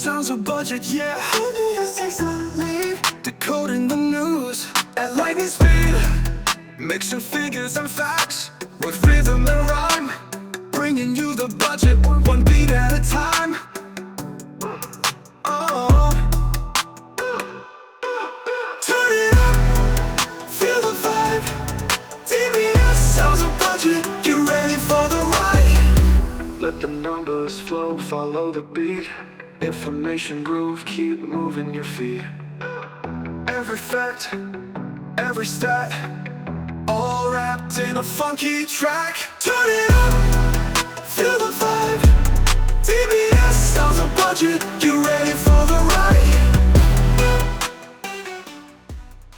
Sounds of Budget, yeah. DBS takes the lead, decoding the news at lightning speed, mixing figures and facts with rhythm and rhyme, bringing you the budget one beat at a time. Oh, turn it up, feel the vibe. DBS Sounds of Budget, get ready for the ride. Let the numbers flow, follow the beat. Information groove, keep moving your feet. Every fact, every stat, all wrapped in a funky track. Turn it up, feel the vibe. DBS Sounds of Budget, you ready for the ride?